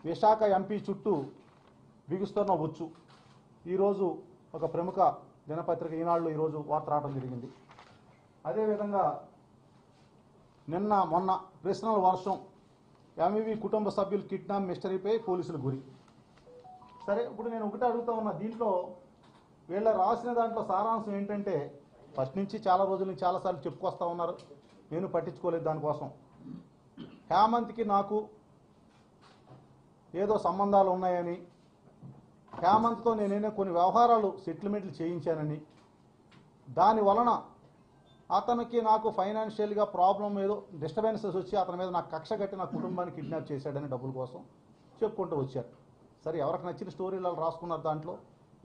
Visakha MP చుట్టూ బిగుస్తున్న వచ్చు. ఈరోజు ఒక ప్రముఖ దినపత్రిక ఈనాడులో ఈరోజు వార్త రావడం జరిగింది. అదేవిధంగా నిన్న మొన్న ప్రశ్నల వర్షం, ఎంవీవీ కుటుంబ సభ్యులు కిడ్నాప్ మిస్టరీపై పోలీసులు గురి. సరే, ఇప్పుడు నేను ఒకటి అడుగుతా ఉన్నా, దీంట్లో వీళ్ళ రాసిన దాంట్లో సారాంశం ఏంటంటే, ఫస్ట్ నుంచి చాలా రోజుల నుంచి చాలాసార్లు చెప్పుకొస్తా ఉన్నారు, నేను పట్టించుకోలేదు దానికోసం. హేమంత్కి నాకు ఏదో సంబంధాలు ఉన్నాయని, హేమంత్తో నేనే కొన్ని వ్యవహారాలు సెటిల్మెంట్లు చేయించానని, దాని వలన అతనికి నాకు ఫైనాన్షియల్గా ప్రాబ్లం ఏదో డిస్టర్బెన్సెస్ వచ్చి అతని మీద నాకు కక్ష కట్టి నా కుటుంబాన్ని కిడ్నాప్ చేశాడని డబ్బుల కోసం చెప్పుకుంటూ వచ్చారు. సరే, ఎవరికి నచ్చిన స్టోరీలు రాసుకున్నారు. దాంట్లో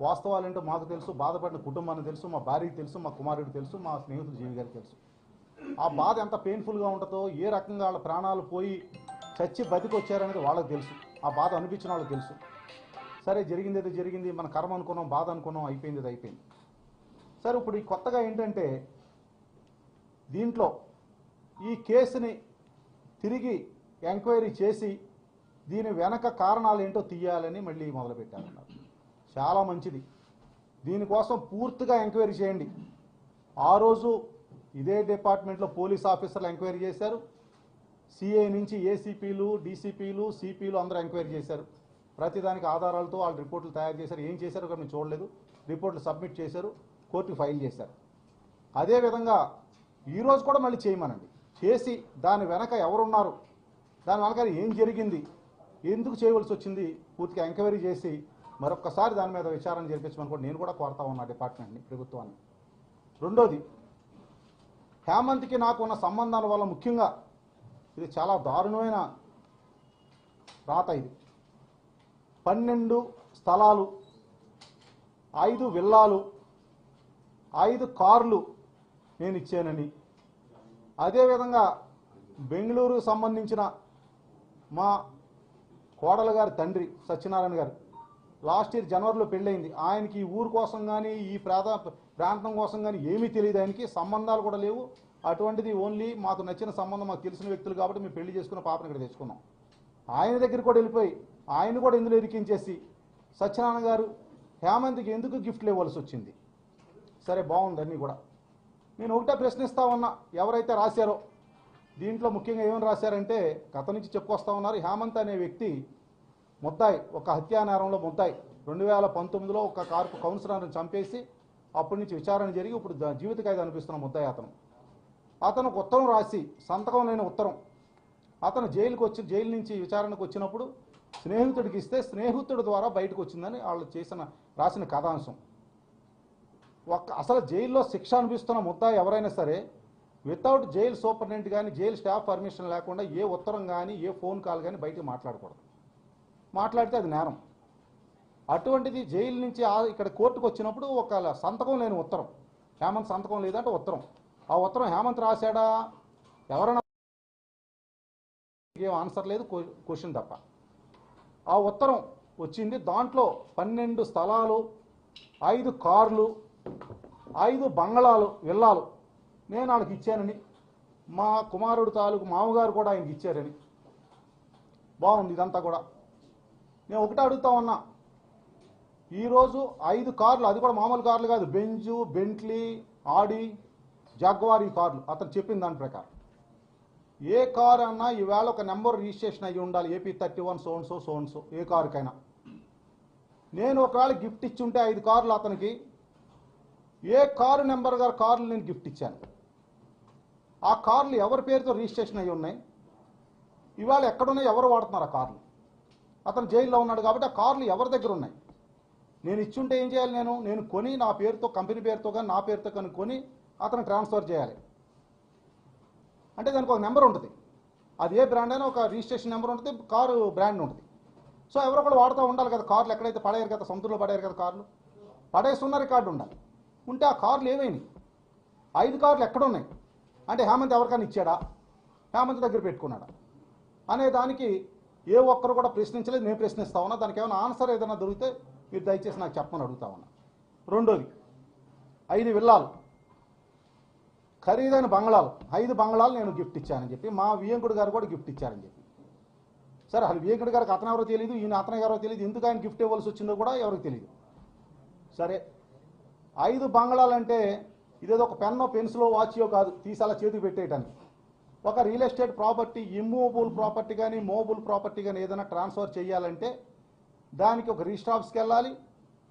వాస్తవాలు ఏంటో మాకు తెలుసు, బాధపడిన కుటుంబానికి తెలుసు, మా భార్యకి తెలుసు, మా కుమారుడికి తెలుసు, మా స్నేహితుడు జీవి గారికి తెలుసు. ఆ బాధ ఎంత పెయిన్ఫుల్గా ఉంటుందో, ఏ రకంగా వాళ్ళ ప్రాణాలు పోయి చచ్చి బతికి వచ్చారనేది వాళ్ళకి తెలుసు, ఆ బాధ అనిపించిన వాళ్ళకి తెలుసు. సరే, జరిగింది ఏదో జరిగింది, మన కర్మ అనుకున్నాం, బాధ అనుకున్నాం, అయిపోయింది అది అయిపోయింది. సరే, ఇప్పుడు ఈ కొత్తగా ఏంటంటే, దీంట్లో ఈ కేసుని తిరిగి ఎంక్వైరీ చేసి దీని వెనక కారణాలు ఏంటో తీయాలని మళ్ళీ మొదలుపెట్టారన్నారు. చాలా మంచిది, దీనికోసం పూర్తిగా ఎంక్వైరీ చేయండి. ఆ రోజు ఇదే డిపార్ట్మెంట్లో పోలీస్ ఆఫీసర్లు ఎంక్వైరీ చేశారు, సిఐ నుంచి ఏసీపీలు, డీసీపీలు, సిపిలు అందరూ ఎంక్వైరీ చేశారు. ప్రతిదానికి ఆధారాలతో వాళ్ళు రిపోర్టులు తయారు చేశారు. ఏం చేశారో మేము చూడలేదు, రిపోర్టులు సబ్మిట్ చేశారు, కోర్టుకు ఫైల్ చేశారు. అదేవిధంగా ఈరోజు కూడా మళ్ళీ చేయమనండి, చేసి దాని వెనక ఎవరున్నారు, దాని వెనక ఏం జరిగింది, ఎందుకు చేయవలసి వచ్చింది, పూర్తిగా ఎంక్వైరీ చేసి మరొక్కసారి దాని మీద విచారణ జరిపించమని కూడా నేను కూడా కోరుతా ఉన్నా డిపార్ట్మెంట్ని, ప్రభుత్వాన్ని. రెండోది, హేమంత్కి నాకు ఉన్న సంబంధాల వల్ల ముఖ్యంగా ఇది చాలా దారుణమైన రాత. ఇది 12 స్థలాలు, 5 విల్లాలు, 5 కార్లు నేను ఇచ్చానని, అదేవిధంగా బెంగళూరుకు సంబంధించిన మా కోడల గారి తండ్రి సత్యనారాయణ గారు లాస్ట్ ఇయర్ జనవరిలో పెళ్ళయింది. ఆయనకి ఈ ఊరు కోసం కానీ ఈ ప్రాంతం కోసం కానీ ఏమీ తెలియదు, ఆయనకి సంబంధాలు కూడా లేవు. అటువంటిది ఓన్లీ మాకు నచ్చిన సంబంధం, మాకు తెలిసిన వ్యక్తులు కాబట్టి మేము పెళ్లి చేసుకున్న పాపను ఇక్కడ తెచ్చుకున్నాం. ఆయన దగ్గర కూడా వెళ్ళిపోయి ఆయన కూడా ఇందులో ఇరికించేసి సత్యనారాయణ గారు హేమంత్కి ఎందుకు గిఫ్ట్లు ఇవ్వాల్సి వచ్చింది. సరే, బాగుంది అన్నీ కూడా. నేను ఒకటే ప్రశ్నిస్తా ఉన్నా, ఎవరైతే రాశారో దీంట్లో ముఖ్యంగా ఏమని రాశారంటే, గత నుంచి చెప్పుకొస్తా ఉన్నారు, హేమంత్ అనే వ్యక్తి ముద్దాయి, ఒక హత్యానేరంలో ముద్దాయి. 2019లో ఒక కార్పు కౌన్సిలర్ని చంపేసి అప్పటి నుంచి విచారణ జరిగి ఇప్పుడు జీవిత ఖైదు అనిపిస్తున్న ముద్దాయి అతను ఉత్తరం రాసి, సంతకం లేని ఉత్తరం, అతను జైలు నుంచి విచారణకు వచ్చినప్పుడు స్నేహితుడికి ఇస్తే స్నేహితుడి ద్వారా బయటకు వచ్చిందని వాళ్ళు రాసిన కథాంశం. అసలు జైల్లో శిక్ష అనిపిస్తున్న ముద్దాయి ఎవరైనా సరే వితౌట్ జైలు సూపరింటెండెంట్ కానీ జైలు స్టాఫ్ పర్మిషన్ లేకుండా ఏ ఉత్తరం కానీ ఏ ఫోన్ కాల్ కానీ బయటకు మాట్లాడకూడదు. మాట్లాడితే అది నేరం. అటువంటిది జైలు నుంచి ఇక్కడ కోర్టుకు వచ్చినప్పుడు ఒక సంతకం లేని ఉత్తరం, హేమంత్ సంతకం లేదంటే ఉత్తరం, ఆ ఉత్తరం హేమంత్ రాశాడా ఎవరైనా ఏం ఆన్సర్ లేదు, క్వశ్చన్ తప్ప. ఆ ఉత్తరం వచ్చింది, దాంట్లో 12 స్థలాలు, 5 కార్లు, 5 బంగళాలు, విల్లాలు నేను వాళ్ళకి ఇచ్చానని, మా కుమారుడు తాలూకు మామగారు కూడా ఆయనకి ఇచ్చారని. బాగుంది ఇదంతా కూడా. నేను ఒకటే అడుగుతా ఉన్నా, ఈరోజు 5 కార్లు, అది కూడా మామూలు కార్లు కాదు, బెంజు, బెంట్లీ, ఆడి, జాగ్వార్, ఈ కార్లు అతను చెప్పిన దాని ప్రకారం ఏ కారు అన్నా ఈవేళ ఒక నెంబర్ రిజిస్ట్రేషన్ అయ్యి ఉండాలి, AP 31 సో ఏ కారుకైనా. నేను ఒకవేళ గిఫ్ట్ ఇచ్చి ఉంటే 5 కార్లు అతనికి, ఏ కారు నెంబర్ గారు కార్లు నేను గిఫ్ట్ ఇచ్చాను, ఆ కార్లు ఎవరి పేరుతో రిజిస్ట్రేషన్ అయ్యి ఉన్నాయి, ఇవాళ ఎక్కడున్నాయి, ఎవరు వాడుతున్నారు ఆ కార్లు. అతను జైల్లో ఉన్నాడు కాబట్టి ఆ కార్లు ఎవరి దగ్గర ఉన్నాయి. నేను ఇచ్చుంటే ఏం చేయాలి, నేను కొని నా పేరుతో, కంపెనీ పేరుతో కానీ నా పేరుతో కానీ కొని అతను ట్రాన్స్ఫర్ చేయాలి. అంటే దానికి ఒక నెంబర్ ఉంటుంది, అది ఏ బ్రాండ్ అయినా ఒక రిజిస్ట్రేషన్ నెంబర్ ఉంటుంది, కారు బ్రాండ్ ఉంటుంది. సో ఎవరో కూడా వాడుతూ ఉండాలి కదా కార్లు. ఎక్కడైతే పడేయారు కదా, సొంతూరులో పడేయారు కదా కార్లు, పడేస్తున్న రికార్డు ఉండాలి. ఉంటే ఆ కార్లు ఏమైనాయి, 5 కార్లు ఎక్కడున్నాయి అంటే హేమంత్ ఎవరికైనా ఇచ్చాడా, హేమంత్ దగ్గర పెట్టుకున్నాడా అనే దానికి ఏ ఒక్కరు కూడా ప్రశ్నించలేదు. నేను ప్రశ్నిస్తా ఉన్నా, దానికి ఏమైనా ఆన్సర్ ఏదైనా దొరికితే మీరు దయచేసి నాకు చెప్పమని అడుగుతా ఉన్నా. రెండోది, 5 విల్లాలు, ఖరీదైన బంగళాలు, 5 బంగళాలు నేను గిఫ్ట్ ఇచ్చానని చెప్పి, మా వియంకుడు గారు కూడా గిఫ్ట్ ఇచ్చారని చెప్పి. సరే అది వివేకుడు గారికి అతను ఎవరో తెలియదు, ఈయన అతను ఎవరో తెలియదు, ఎందుకు ఆయన గిఫ్ట్ ఇవ్వాల్సి వచ్చిందో కూడా ఎవరికి తెలియదు. సరే 5 బంగ్లాలంటే ఇదేదో ఒక పెన్నో పెన్సిలో వాచో కాదు తీసి అలా చేతికి పెట్టేయటానికి. ఒక real estate property, immovable property కానీ మూవబుల్ ప్రాపర్టీ కానీ ఏదైనా ట్రాన్స్ఫర్ చేయాలంటే దానికి ఒక రిజిస్టర్ ఆఫీస్కి వెళ్ళాలి,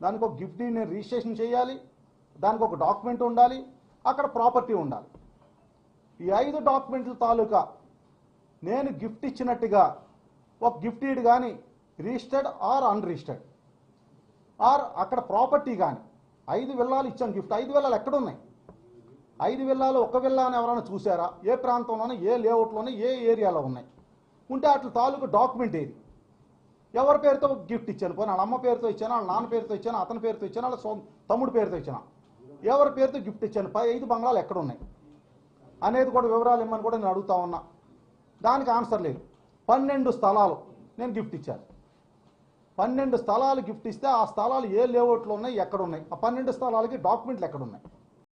దానికి ఒక గిఫ్ట్ డీడ్ని రిజిస్ట్రేషన్ చేయాలి, దానికి ఒక డాక్యుమెంట్ ఉండాలి, అక్కడ ప్రాపర్టీ ఉండాలి. ఈ 5 డాక్యుమెంట్ల తాలూకా నేను గిఫ్ట్ ఇచ్చినట్టుగా ఒక గిఫ్ట్ డీడ్ కానీ రిజిస్టర్డ్ ఆర్ అన్రిజిస్టర్డ్ ఆర్ అక్కడ ప్రాపర్టీ కానీ 5 విల్లాలు ఇచ్చాను గిఫ్ట్. 5 విల్లాలు ఎక్కడున్నాయి? 5 విల్లాలు ఒక విల్లా అని ఎవరైనా చూసారా? ఏ ప్రాంతంలోనే, ఏ లేఅవుట్లోనే, ఏ ఏరియాలో ఉన్నాయి? ఉంటే అట్ల తాలూకు డాక్యుమెంట్ ఏది? ఎవరి పేరుతో గిఫ్ట్ ఇచ్చాను? పోనీ వాళ్ళ అమ్మ పేరుతో ఇచ్చాను, వాళ్ళ నాన్న పేరుతో ఇచ్చాను, అతని పేరుతో ఇచ్చాను, వాళ్ళ తమ్ముడు పేరుతో ఇచ్చాను, ఎవరి పేరుతో గిఫ్ట్ ఇచ్చాను? 5 బంగ్లాలు ఎక్కడున్నాయి అనేది కూడా వివరాలు ఇమ్మని కూడా నేను అడుగుతా ఉన్నా. దానికి ఆన్సర్ లేదు. 12 స్థలాలు నేను గిఫ్ట్ ఇచ్చాను. 12 స్థలాలు గిఫ్ట్ ఇస్తే ఆ స్థలాలు ఏ లేఅవుట్లో ఉన్నాయి, ఎక్కడున్నాయి? ఆ 12 స్థలాలకి డాక్యుమెంట్లు ఎక్కడున్నాయి?